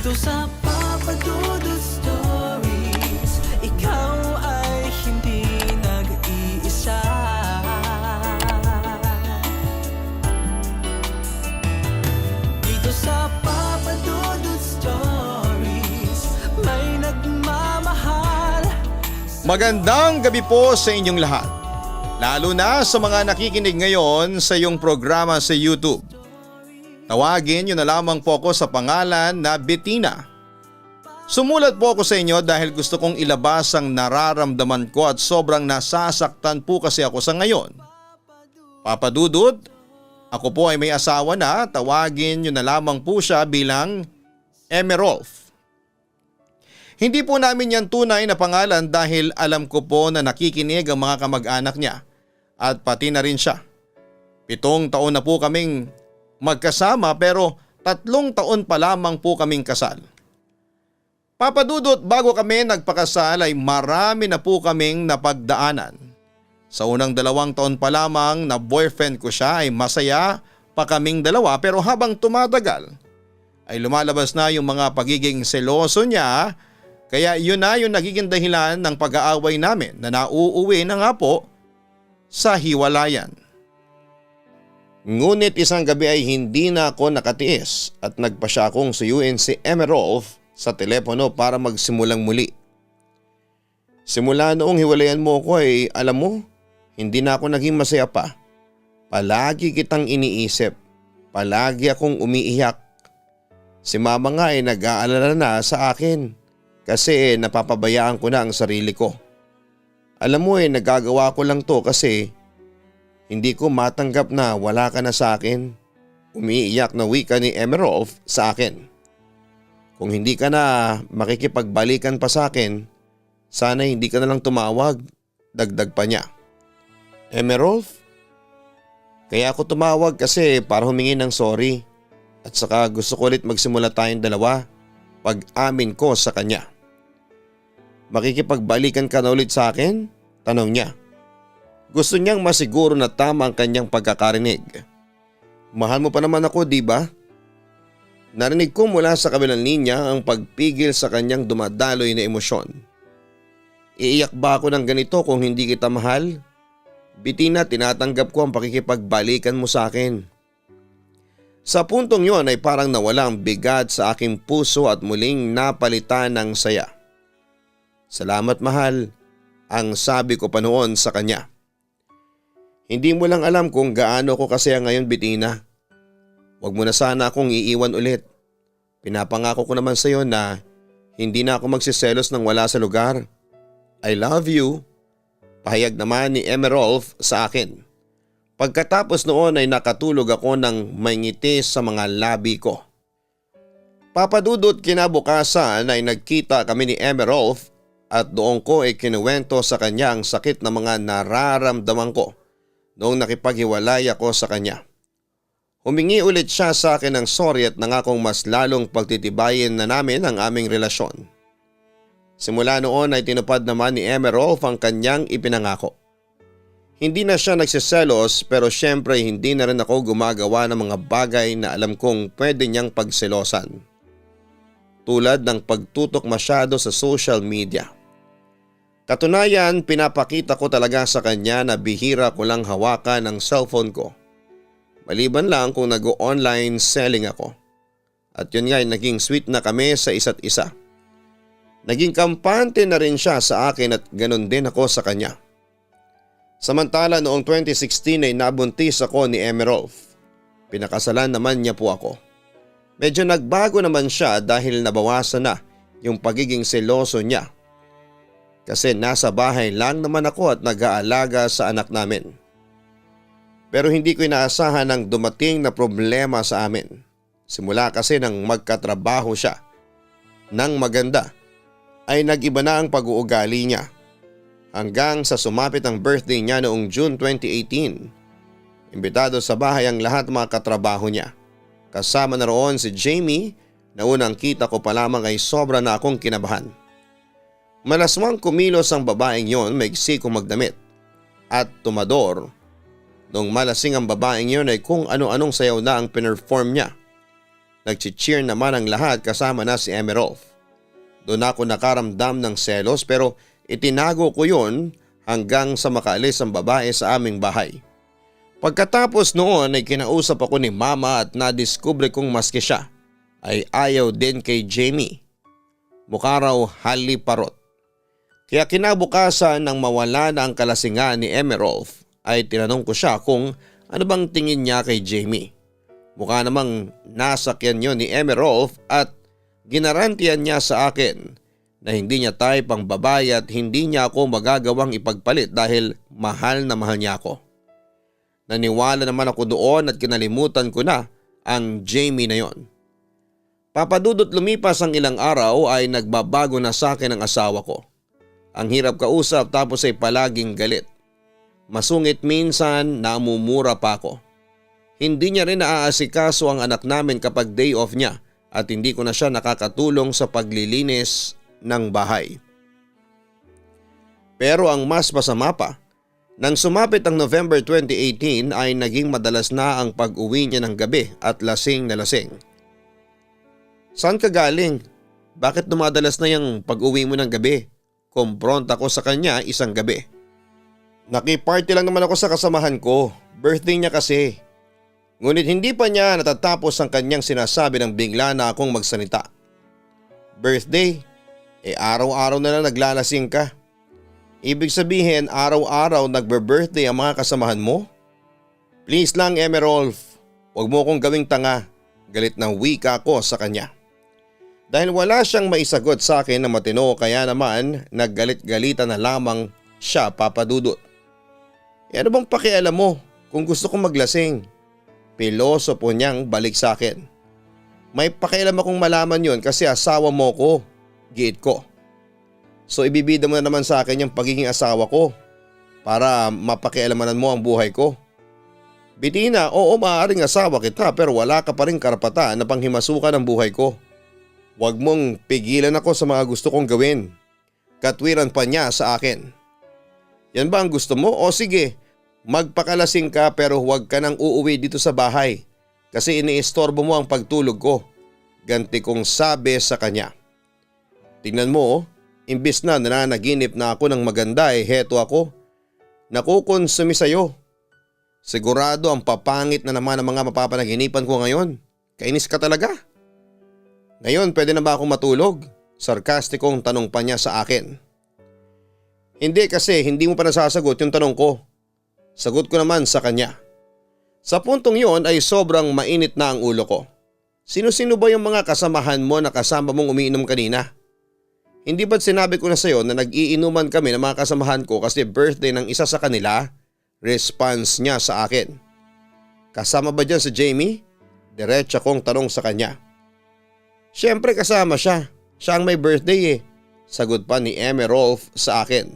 Dito sa Papa Dudut Stories, ikaw ay hindi nag-iisa. Dito sa Papa Dudut Stories, may nagmamahal. Magandang gabi po sa inyong lahat. Lalo na sa mga nakikinig ngayon sa iyong programa sa YouTube. Tawagin niyo na lamang po ako sa pangalan na Bettina. Sumulat po ako sa inyo dahil gusto kong ilabas ang nararamdaman ko at sobrang nasasaktan po kasi ako sa ngayon. Papa Dudut, ako po ay may asawa na, tawagin niyo na lamang po siya bilang Emerolf. Hindi po namin yan tunay na pangalan dahil alam ko po na nakikinig ang mga kamag-anak niya at pati na rin siya. 7 taon na po kaming magkasama pero 3 taon pa lamang po kaming kasal. Papa Dudut, bago kami nagpakasal ay marami na po kaming napagdaanan. Sa unang 2 taon pa lamang na boyfriend ko siya ay masaya pa kaming dalawa pero habang tumatagal ay lumalabas na yung mga pagiging seloso niya. Kaya yun na yung nagiging dahilan ng pag-aaway namin na nauuwi na nga po sa hiwalayan. Ngunit isang gabi ay hindi na ako nakatiis at nagpa siya akong suyuin si Emerolf sa telepono para magsimulang muli. Simula noong hiwalayan mo ko ay alam mo, hindi na ako naging masaya pa. Palagi kitang iniisip, palagi akong umiiyak. Si mama nga ay nag-aalala na sa akin. Kasi napapabayaan ko na ang sarili ko. Alam mo nagagawa ko lang to kasi hindi ko matanggap na wala ka na sa akin. Umiiyak na wika ni Emerolf sa akin. Kung hindi ka na makikipagbalikan pa sa akin, sana hindi ka na lang tumawag, dagdag pa niya. Emerolf? Kaya ako tumawag kasi para humingi ng sorry at saka gusto ko ulit magsimula tayong dalawa. Pag-amin ko sa kanya. Makikipagbalikan ka na ulit sa akin? Tanong niya. Gusto niyang masiguro na tama ang kanyang pagkakarinig. Mahal mo pa naman ako, di ba? Narinig ko mula sa kabilang linya ang pagpigil sa kanyang dumadaloy na emosyon. Iiyak ba ako ng ganito kung hindi kita mahal? Bettina, tinatanggap ko ang pakikipagbalikan mo sa akin. Sa puntong yon ay parang nawala ang bigat sa aking puso at muling napalitan ng saya. Salamat mahal, ang sabi ko pa noon sa kanya. Hindi mo lang alam kung gaano ko kasaya ngayon, Bettina. Huwag mo na sana akong iiwan ulit. Pinapangako ko naman sa iyo na hindi na ako magsiselos nang wala sa lugar. I love you. Pahayag naman ni Emerolf sa akin. Pagkatapos noon ay nakatulog ako ng may ngiti sa mga labi ko. Papa Dudut, kinabukasan ay nagkita kami ni Emerolf at doon ko ay kinuwento sa kanya ang sakit na mga nararamdaman ko noong nakipaghiwalay ako sa kanya. Humingi ulit siya sa akin ng sorry at nangakong mas lalong pagtitibayin na namin ang aming relasyon. Simula noon ay tinupad naman ni Emerolf ang kanyang ipinangako. Hindi na siya nagsiselos pero syempre hindi na rin ako gumagawa ng mga bagay na alam kong pwede niyang pagselosan. Tulad ng pagtutok masyado sa social media. Katunayan, pinapakita ko talaga sa kanya na bihira ko lang hawakan ang cellphone ko. Maliban lang kung nag-online selling ako. At yun nga ay naging sweet na kami sa isa't isa. Naging kampante na rin siya sa akin at ganun din ako sa kanya. Samantala noong 2016 ay nabuntis ako ni Emerolf. Pinakasalan naman niya po ako. Medyo nagbago naman siya dahil nabawasan na yung pagiging seloso niya. Kasi nasa bahay lang naman ako at nag-aalaga sa anak namin. Pero hindi ko inaasahan ang dumating na problema sa amin. Simula kasi nang magkatrabaho siya nang maganda ay nag-iba na ang pag-uugali niya. Hanggang sa sumapit ang birthday niya noong June 2018. Imbitado sa bahay ang lahat ng mga katrabaho niya. Kasama na roon si Jamie na unang kita ko pa lamang ay sobra na akong kinabahan. Malaswang kumilos ang babaeng yon, maigsi kong magdamit at tumador. Nung malasing ang babaeng yon ay kung ano-anong sayaw na ang pinerform niya. Nagchi-cheer naman ang lahat kasama na si Emerald. Doon ako nakaramdam ng selos pero itinago ko yun hanggang sa makaalis ang babae sa aming bahay. Pagkatapos noon ay kinausap ako ni mama at nadiskubre kong maski siya ay ayaw din kay Jamie. Mukha raw haliparot. Kaya kinabukasan nang mawala na ang kalasingan ni Emerald ay tinanong ko siya kung ano bang tingin niya kay Jamie. Mukha namang nasakyan yon ni Emerald at ginarantiyan niya sa akin na hindi niya type ang babae at hindi niya ako magagawang ipagpalit dahil mahal na mahal niya ako. Naniwala naman ako doon at kinalimutan ko na ang Jamie na yon. Papadudot lumipas ang ilang araw ay nagbabago na sa akin ang asawa ko. Ang hirap kausap tapos ay palaging galit. Masungit minsan, namumura pa ako. Hindi niya rin naaasikaso ang anak namin kapag day off niya at hindi ko na siya nakakatulong sa paglilinis ng bahay. Pero ang mas masama pa, nang sumapit ang November 2018 ay naging madalas na ang pag-uwi niya ng gabi at lasing na lasing. Saan ka galing? Bakit dumadalas na yung pag-uwi mo ng gabi? Kumpronta ko sa kanya isang gabi. Nakiparty lang naman ako sa kasamahan ko. Birthday niya kasi. Ngunit hindi pa niya natatapos ang kanyang sinasabi nang bigla na akong magsalita. Birthday? Araw-araw na lang naglalasing ka. Ibig sabihin araw-araw nagbe-birthday ang mga kasamahan mo? Please lang Emerald, huwag mo akong gawing tanga. Galit ng wika ko sa kanya. Dahil wala siyang maisagot sa akin na matino kaya naman naggalit-galitan na lamang siya papadudot. Ano bang pakialam mo kung gusto kong maglasing? Piloso po niyang balik sa akin. May pakialam akong malaman yon kasi asawa mo ko, giit ko. So ibibida mo na naman sa akin yung pagiging asawa ko para mapakialamanan mo ang buhay ko. Bitina, oo maaaring asawa kita pero wala ka pa rin karapatan na panghimasukan ang buhay ko. Huwag mong pigilan ako sa mga gusto kong gawin. Katwiran pa niya sa akin. Yan ba ang gusto mo? O sige, magpakalasing ka pero huwag ka nang uuwi dito sa bahay kasi iniistorbo mo ang pagtulog ko. Ganti kong sabi sa kanya. Tingnan mo, imbis na nananaginip na ako ng maganda heto ako. Nakukonsumi sa'yo. Sigurado ang papangit na naman ang mga mapapanaginipan ko ngayon. Kainis ka talaga. Ngayon pwede na ba akong matulog? Sarkastikong tanong pa niya sa akin. Hindi kasi hindi mo pa nasasagot yung tanong ko. Sagot ko naman sa kanya. Sa puntong yon ay sobrang mainit na ang ulo ko. Sino-sino ba yung mga kasamahan mo na kasama mong umiinom kanina? Hindi ba't sinabi ko na sa'yo na nag-iinuman kami ng mga kasamahan ko kasi birthday ng isa sa kanila? Response niya sa akin. Kasama ba dyan si Jamie? Diretsa kong tanong sa kanya. Siyempre kasama siya. Siya ang may birthday Sagot pa ni Emerald sa akin.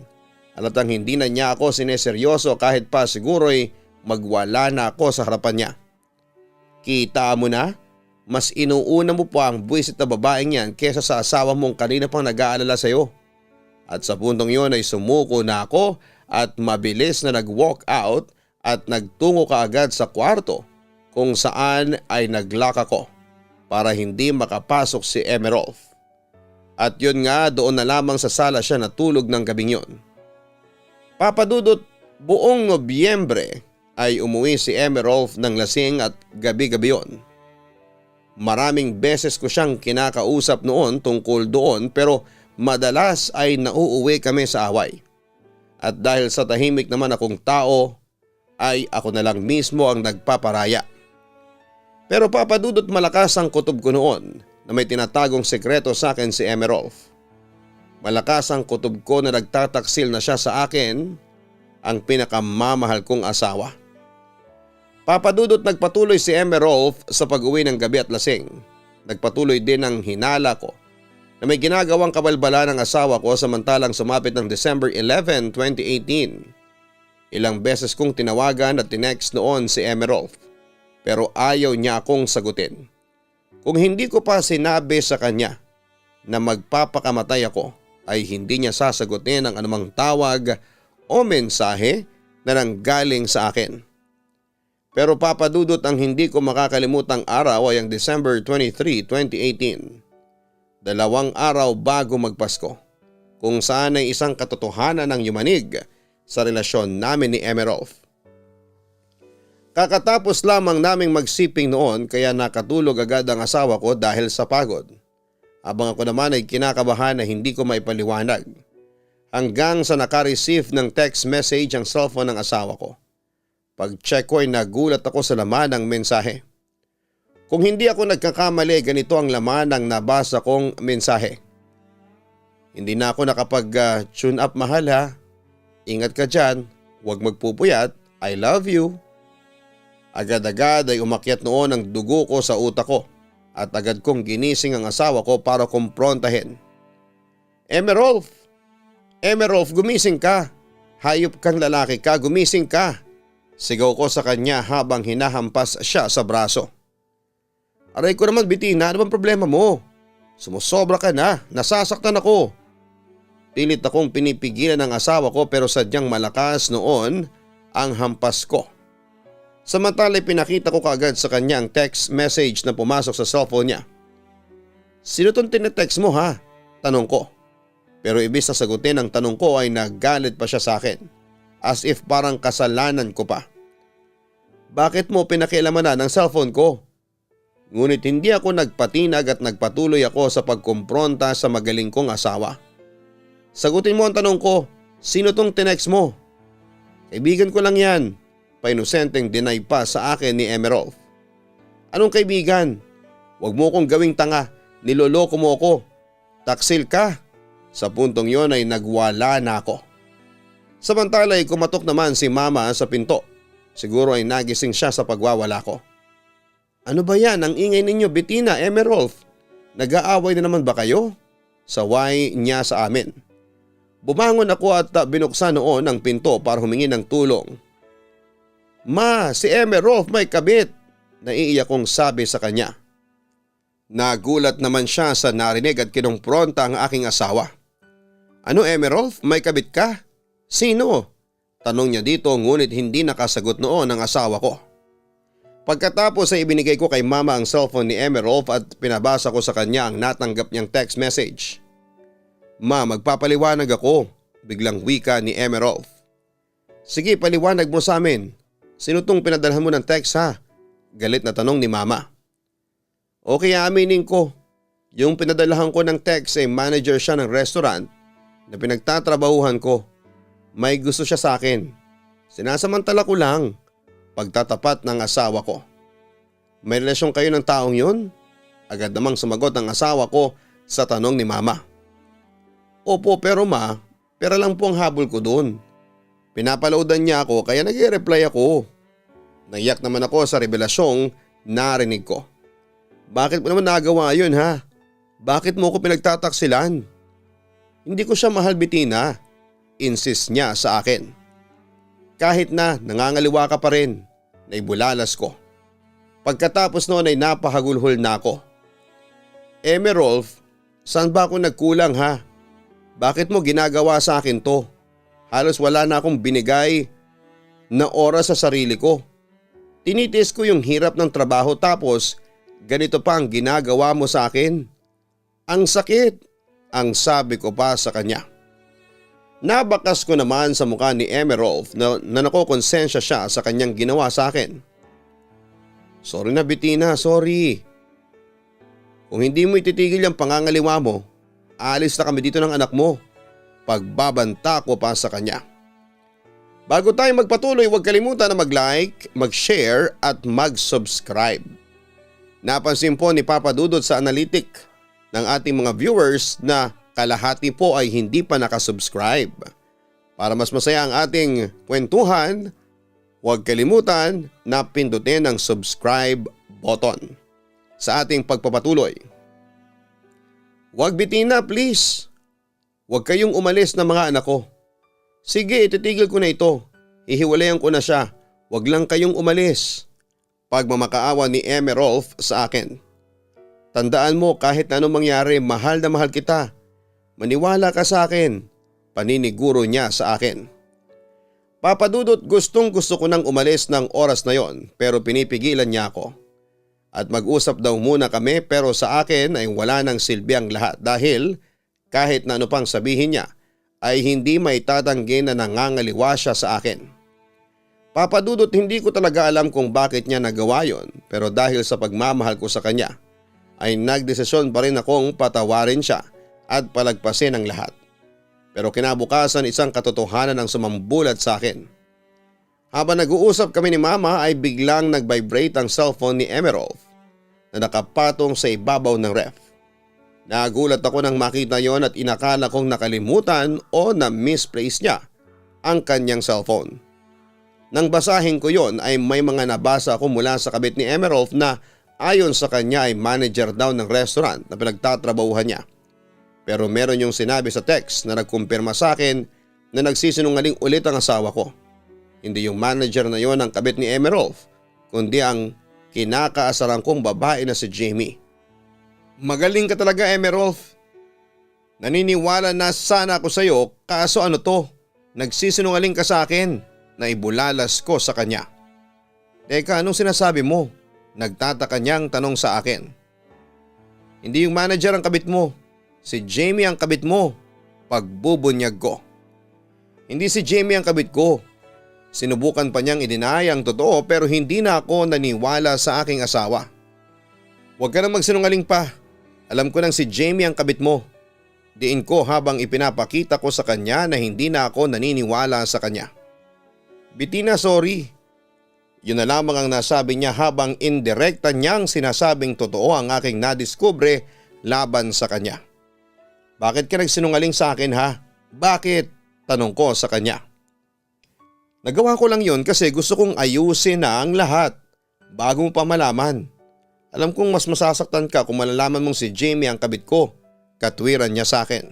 Halatang hindi na niya ako sineseryoso kahit pa siguro'y magwala na ako sa harapan niya. Kita mo na? Mas inuuna mo pa ang buwisit na babaeng yan kesa sa asawa mong kanina pang nag-aalala sa'yo. At sa puntong yon ay sumuko na ako at mabilis na nag-walk out at nagtungo kaagad sa kwarto kung saan ay nag-lock ako para hindi makapasok si Emerald. At yun nga, doon na lamang sa sala siya natulog ng gabing yon. Papadudot, buong Nobyembre ay umuwi si Emerald ng lasing at gabi-gabi yon. Maraming beses ko siyang kinakausap noon tungkol doon pero madalas ay nauuwi kami sa away. At dahil sa tahimik naman akong tao ay ako na lang mismo ang nagpaparaya. Pero papadudot malakas ang kutob ko noon na may tinatagong sekreto sa akin si Emerald. Malakas ang kutob ko na nagtataksil na siya sa akin, ang pinakamamahal kong asawa. Papadudot nagpatuloy si Emerald sa pag-uwi ng gabi at lasing. Nagpatuloy din ang hinala ko na may ginagawang kabalbala ng asawa ko samantalang sumapit ng December 11, 2018. Ilang beses kong tinawagan at tinext noon si Emerald pero ayaw niya akong sagutin. Kung hindi ko pa sinabi sa kanya na magpapakamatay ako ay hindi niya sasagutin ang anumang tawag o mensahe na nanggaling sa akin. Pero papadudot ang hindi ko makakalimutang araw ay ang December 23, 2018. 2 araw bago magpasko, kung saan ay isang katotohanan ang yumanig sa relasyon namin ni Emerald. Kakatapos lamang naming magsiping noon kaya nakatulog agad ang asawa ko dahil sa pagod. Habang ako naman ay kinakabahan na hindi ko maipaliwanag. Hanggang sa nakareceive ng text message ang cellphone ng asawa ko. Pag-check ko ay nagulat ako sa laman ng mensahe. Kung hindi ako nagkakamali, ganito ang laman ng nabasa kong mensahe. Hindi na ako nakapag-tune up, mahal ha. Ingat ka dyan, huwag magpupuyat, I love you. Agad-agad ay umakyat noon ang dugo ko sa utak ko at agad kong ginising ang asawa ko para kumprontahin. Emerald! Emerald, gumising ka! Hayop kang lalaki ka, gumising ka! Sigaw ko sa kanya habang hinahampas siya sa braso. Aray ko naman, Bitina, ano bang problema mo? Sumusobra ka na, nasasaktan ako. Pilit akong pinipigilan ng asawa ko pero sadyang malakas noon ang hampas ko. Samantala pinakita ko kaagad sa kanya ang text message na pumasok sa cellphone niya. Sino tong tinetext mo ha? Tanong ko. Pero ibis na sagutin ang tanong ko ay nagalit pa siya sa akin. As if parang kasalanan ko pa. Bakit mo pinakialamanan ang cellphone ko? Ngunit hindi ako nagpatinag at nagpatuloy ako sa pagkumpronta sa magaling kong asawa. Sagutin mo ang tanong ko, sino tong tinext mo? Kaibigan ko lang yan. Painosenteng deny pa sa akin ni Emerald. Anong kaibigan? Huwag mo kong gawing tanga, niloloko mo ako. Taksil ka. Sa puntong yon ay nagwala na ako. Samantala ay kumatok naman si mama sa pinto. Siguro ay nagising siya sa pagwawala ko. Ano ba yan ang ingay ninyo, Bitina, Emerald? Nag-aaway na naman ba kayo? Saway niya sa amin. Bumangon ako at binuksan noon ang pinto para humingi ng tulong. Ma, si Emerald may kabit, naiiyak kong sabi sa kanya. Nagulat naman siya sa narinig at kinumpronta ang aking asawa. Ano Emerald, may kabit ka? Sino? Tanong niya dito ngunit hindi nakasagot noon ang asawa ko. Pagkatapos ay ibinigay ko kay mama ang cellphone ni Emerald at pinabasa ko sa kanya ang natanggap niyang text message. Ma, magpapaliwanag ako, biglang wika ni Emerald. Sige, paliwanag mo sa amin. Sino tong pinadalhan mo ng text ha? Galit na tanong ni mama. Okay, aminin ko. Yung pinadalahan ko ng text ay manager siya ng restaurant na pinagtatrabahuhan ko. May gusto siya sa akin. Sinasamantala ko lang. Pagtatapat ng asawa ko. May relasyon kayo ng taong yun? Agad namang sumagot ang asawa ko sa tanong ni mama. Opo, pero ma, pera lang po ang habol ko doon. Pinapaloodan niya ako kaya nag-i-reply ako. Naiyak naman ako sa revelasyong narinig ko. Bakit mo naman nagawa yun ha? Bakit mo ko pinagtataksilan? Hindi ko siya mahal, Bitina. Insist niya sa akin. Kahit na nangangaliwa ka pa rin, naibulalas ko. Pagkatapos noon ay napahagulhol na ako. Emerald, saan ba ako nagkulang ha? Bakit mo ginagawa sa akin to? Halos wala na akong binigay na oras sa sarili ko. Tinitis ko yung hirap ng trabaho tapos ganito pa ang ginagawa mo sa akin. Ang sakit, ang sabi ko pa sa kanya. Nabakas ko naman sa mukha ni Emerald na nakokonsensya siya sa kanyang ginawa sa akin. Sorry na Bitina, sorry. Kung hindi mo ititigil yung pangangaliwa mo, aalis na kami dito ng anak mo. Pagbabanta ko pa sa kanya. Bago tayo magpatuloy, huwag kalimutan na mag-like, mag-share at mag-subscribe. Napansin po ni Papa Dudut sa analytic ng ating mga viewers na kalahati po ay hindi pa nakasubscribe. Para mas masaya ang ating kwentuhan, huwag kalimutan na pindutin ang subscribe button sa ating pagpapatuloy. Huwag Bitina, please. Huwag kayong umalis na mga anak ko. Sige, ititigil ko na ito. Hihiwalayan ko na siya. Huwag lang kayong umalis. Pagmamakaawa ni Emerald sa akin. Tandaan mo kahit anong mangyari, mahal na mahal kita. Maniwala ka sa akin. Paniniguro niya sa akin. Papadudot, gustong gusto ko nang umalis ng oras na yon pero pinipigilan niya ako. At mag-usap daw muna kami pero sa akin ay wala nang silbi ang lahat dahil kahit na ano pang sabihin niya ay hindi may tatanggi na nangangaliwa siya sa akin. Papadudot, hindi ko talaga alam kung bakit niya nagawa yon pero dahil sa pagmamahal ko sa kanya ay nagdesisyon pa rin akong patawarin siya at palagpasin ang lahat. Pero kinabukasan isang katotohanan ang sumambulat sa akin. Habang nag-uusap kami ni Mama ay biglang nag-vibrate ang cellphone ni Emerald na nakapatong sa ibabaw ng ref. Nagulat ako nang makita yon at inakala kong nakalimutan o na-misplace niya ang kanyang cellphone. Nang basahin ko yon ay may mga nabasa ako mula sa kabit ni Emerald na ayon sa kanya ay manager daw ng restaurant na pinagtatrabahuhan niya. Pero meron yung sinabi sa text na nagkumpirma sa akin na nagsisinungaling ulit ang asawa ko. Hindi yung manager na yon ang kabit ni Emerald, kundi ang kinakaasaran kong babae na si Jamie. Magaling ka talaga, Emerald. Naniniwala na sana ako sa iyo kaso ano to, nagsisinungaling ka sa akin na ibulalas ko sa kanya. Teka, anong sinasabi mo? Nagtataka niyang tanong sa akin. Hindi yung manager ang kabit mo, si Jamie ang kabit mo. Pagbubunyag ko. Hindi si Jamie ang kabit ko. Sinubukan pa niyang idinaya ang totoo pero hindi na ako naniwala sa aking asawa. Huwag ka nang magsinungaling pa. Alam ko nang si Jamie ang kabit mo. Diin ko habang ipinapakita ko sa kanya na hindi na ako naniniwala sa kanya. Bitina, sorry. Yun na lamang ang nasabi niya habang indirekta niyang sinasabing totoo ang aking nadiskubre laban sa kanya. Bakit ka nagsinungaling sa akin ha? Bakit? Tanong ko sa kanya. Nagawa ko lang yun kasi gusto kong ayusin na ang lahat bago mo pa malaman. Alam kong mas masasaktan ka kung malalaman mong si Jamie ang kabit ko. Katwiran niya sa akin.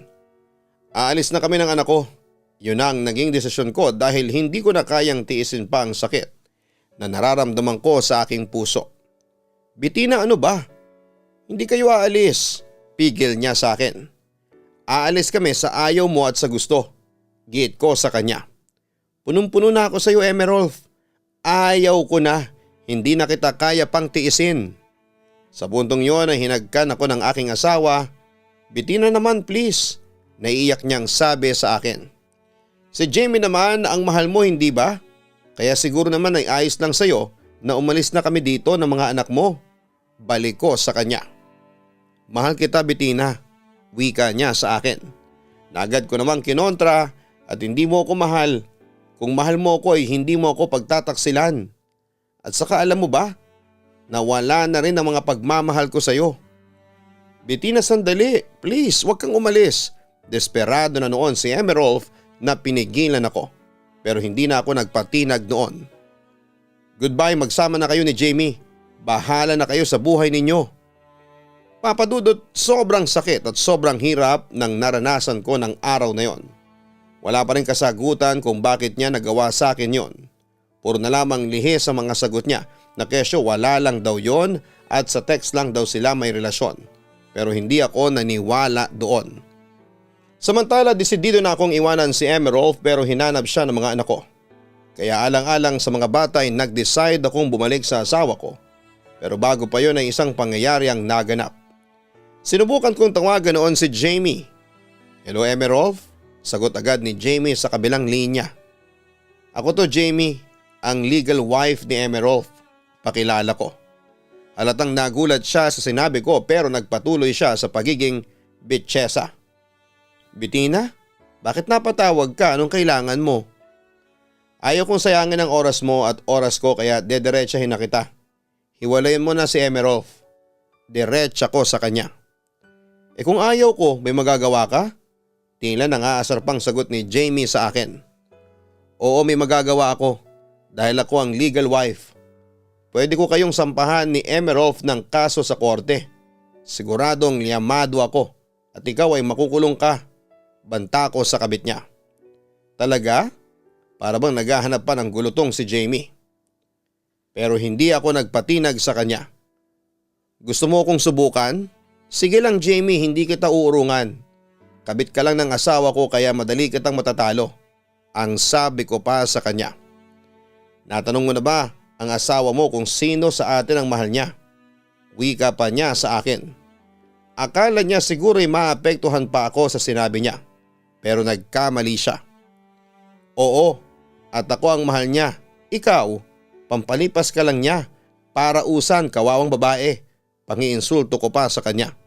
Aalis na kami ng anak ko. Yun ang naging desisyon ko dahil hindi ko na kayang tiisin pa ang sakit na nararamdaman ko sa aking puso. Bitina, ano ba? Hindi kayo aalis. Pigil niya sa akin. Aalis kami sa ayaw mo at sa gusto. Giit ko sa kanya. Punong-puno na ako sa iyo, Emerald. Ayaw ko na. Hindi na kita kaya pang tiisin. Sa puntong yon ay hinagkan ako ng aking asawa. Bitina naman please. Naiiyak niyang sabi sa akin. Si Jamie naman ang mahal mo, hindi ba? Kaya siguro naman ay ayos lang sa iyo na umalis na kami dito ng mga anak mo. Balik ko sa kanya. Mahal kita, Bitina. Wika niya sa akin. Nagad ko namang kinontra at hindi mo ako mahal. Kung mahal mo ako ay hindi mo ako pagtataksilan. At saka alam mo ba, nawala na rin ang mga pagmamahal ko sa iyo. Bitina, sandali. Please, huwag kang umalis. Desperado na noon si Emerald na pinigilan ako. Pero hindi na ako nagpatinag noon. Goodbye, magsama na kayo ni Jamie. Bahala na kayo sa buhay ninyo. Papadudot, sobrang sakit at sobrang hirap ng naranasan ko ng araw na yon. Wala pa rin kasagutan kung bakit niya nagawa sa akin yon. Puro na lamang lihi sa mga sagot niya na kesyo wala lang daw yon at sa text lang daw sila may relasyon. Pero hindi ako naniwala doon. Samantala, desidido na akong iwanan si Emerald pero hinanap siya ng mga anak ko. Kaya alang-alang sa mga bata ay nag-decide akong bumalik sa asawa ko. Pero bago pa yon ay isang pangyayari ang naganap. Sinubukan kong tawagan noon si Jamie. Hello, Emerald? Sagot agad ni Jamie sa kabilang linya. Ako to, Jamie, ang legal wife ni Emerald. Pakilala ko. Halatang nagulat siya sa sinabi ko pero nagpatuloy siya sa pagiging bitchesa. Bitina, bakit napatawag ka? Anong kailangan mo? Ayaw kong sayangin ang oras mo at oras ko kaya dederechahin na kita. Hiwalayin mo na si Emerald. Diretsa ko sa kanya. Kung ayaw ko, may magagawa ka? Tila nangaasar pang sagot ni Jamie sa akin. Oo, may magagawa ako dahil ako ang legal wife. Pwede ko kayong sampahan ni Emerald ng kaso sa korte. Siguradong liyamado ako at ikaw ay makukulong ka. Banta ko sa kabit niya. Talaga? Para bang naghahanap pa ng gulutong si Jamie. Pero hindi ako nagpatinag sa kanya. Gusto mo akong subukan? Sige lang, Jamie, hindi kita uurungan. Kabit ka lang ng asawa ko kaya madali kitang matatalo. Ang sabi ko pa sa kanya. Natanong mo na ba ang asawa mo kung sino sa atin ang mahal niya? Wika pa niya sa akin. Akala niya siguro'y maapektuhan pa ako sa sinabi niya. Pero nagkamali siya. Oo, at ako ang mahal niya. Ikaw, pampalipas ka lang niya. Para usan, kawawang babae. Pangiinsulto ko pa sa kanya.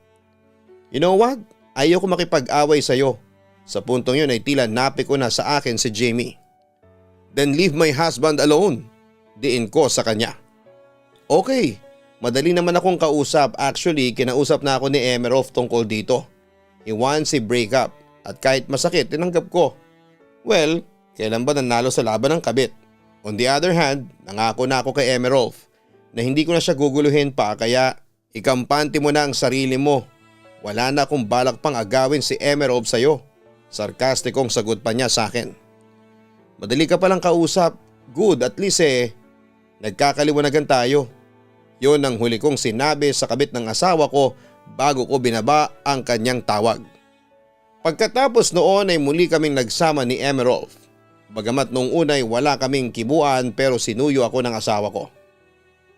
You know what? Ayoko makipag-away sa'yo. Sa puntong yun ay tila napi ko na sa akin si Jamie. Then leave my husband alone. Diin ko sa kanya. Okay, madali naman akong kausap. Actually, kinausap na ako ni Emerov tungkol dito. He wants a breakup at kahit masakit, tinanggap ko. Well, kailan ba nanalo sa laban ng kabit? On the other hand, nangako na ako kay Emerov na hindi ko na siya guguluhin pa kaya ikampante mo na ang sarili mo. Wala na akong balak pang agawin si Emerov sa'yo. Sarkastikong sagot pa niya sa akin. Madali ka palang kausap. Good, at least nagkakaliwanagan tayo. Yun ang huli kong sinabi sa kabit ng asawa ko bago ko binaba ang kanyang tawag. Pagkatapos noon ay muli kaming nagsama ni Emerov. Bagamat nung unay wala kaming kibuan pero sinuyo ako ng asawa ko.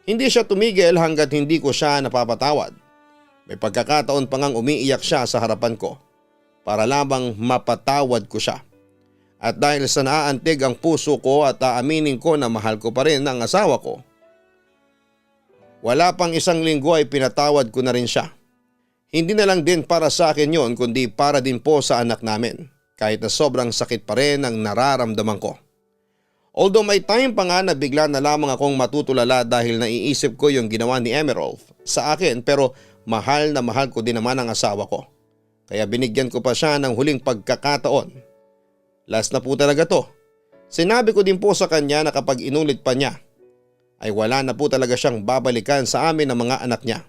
Hindi siya tumigil hanggat hindi ko siya napapatawad. May pagkakataon pa ngang umiiyak siya sa harapan ko para lamang mapatawad ko siya. At dahil sa naaantig ang puso ko at aaminin ko na mahal ko pa rin ang asawa ko. Wala pang isang linggo ay pinatawad ko na rin siya. Hindi na lang din para sa akin yon kundi para din po sa anak namin. Kahit na sobrang sakit pa rin ang nararamdaman ko. Although may time pa nga na bigla na lamang akong matutulala dahil naiisip ko yung ginawa ni Emerov sa akin pero mahal na mahal ko din naman ang asawa ko. Kaya binigyan ko pa siya ng huling pagkakataon. Last na po talaga to. Sinabi ko din po sa kanya na kapag inulit pa niya ay wala na po talaga siyang babalikan sa amin ng mga anak niya.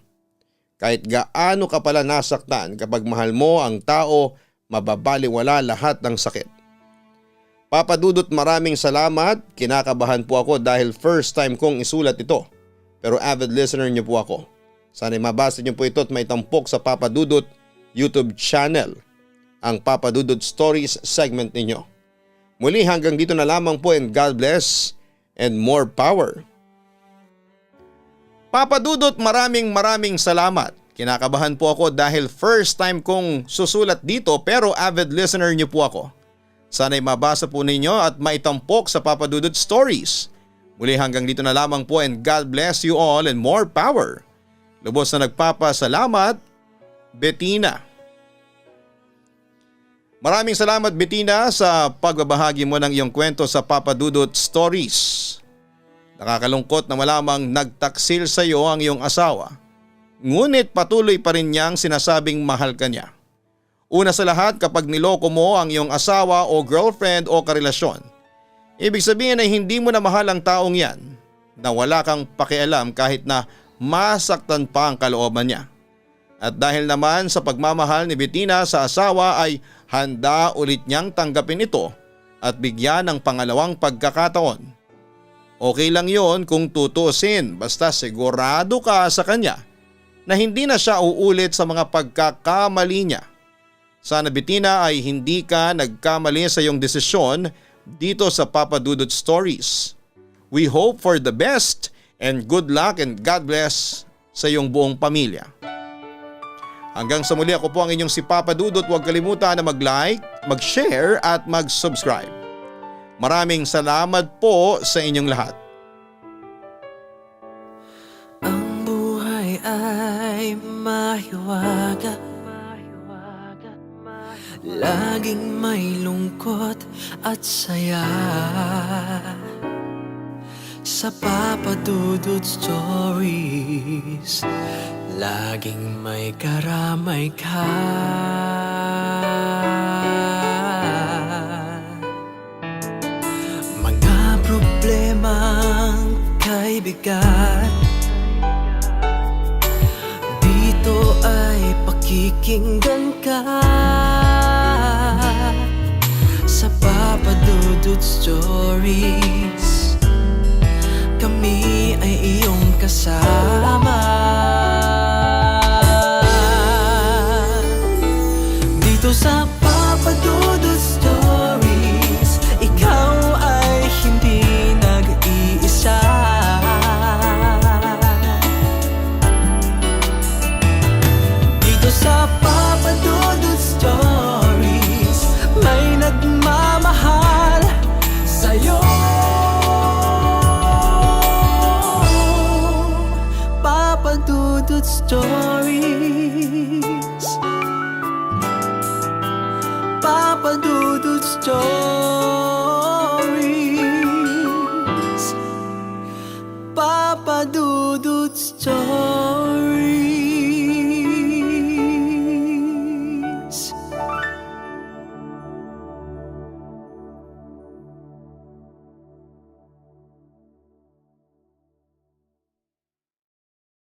Kahit gaano ka pala nasaktan kapag mahal mo ang tao, mababaliwala lahat ng sakit. Papa Dudut, maraming salamat. Kinakabahan po ako dahil first time kong isulat ito. Pero avid listener niyo po ako. Sana'y mabasa niyo po ito at may tampok sa Papa Dudut YouTube channel. Ang Papa Dudut Stories segment ninyo. Muli hanggang dito na lamang po and God bless and more power. Papa Dudut, maraming salamat. Kinakabahan po ako dahil first time kong susulat dito pero avid listener niyo po ako. Sana'y mabasa po ninyo at maitampok sa Papa Dudut Stories. Muli hanggang dito na lamang po and God bless you all and more power. Lubos na nagpapasalamat, Bettina. Maraming salamat Bettina sa pagbabahagi mo ng iyong kwento sa Papa Dudut Stories. Nakakalungkot na malamang nagtaksil sa iyo ang iyong asawa. Ngunit patuloy pa rin niyang sinasabing mahal ka niya. Una sa lahat, kapag niloko mo ang iyong asawa o girlfriend o karelasyon, ibig sabihin ay hindi mo na mahal ang taong yan na wala kang pakialam kahit na masaktan pa ang kalooban niya. At dahil naman sa pagmamahal ni Bettina sa asawa ay handa ulit niyang tanggapin ito at bigyan ng pangalawang pagkakataon. Okay lang yon kung tutusin basta sigurado ka sa kanya na hindi na siya uulit sa mga pagkakamali niya. Sana Bettina ay hindi ka nagkamali sa iyong desisyon dito sa Papa Dudut Stories. We hope for the best and good luck and God bless sa iyong buong pamilya. Hanggang sa muli, ako po ang inyong si Papa Dudut. Huwag kalimutan na mag-like, mag-share at mag-subscribe. Maraming salamat po sa inyong lahat. Ang buhay ay mahiwaga, laging may lungkot at saya. Sa Papa Dudut Stories, laging may karamay ka. Mga problemang kay bigat, dito ay pakikinggan ka. Sa Papa Dudut Stories, kami ay iyong kasama. Dito sa Papa Dudut Stories, ikaw Dudut Stories. Papa Dudut Stories.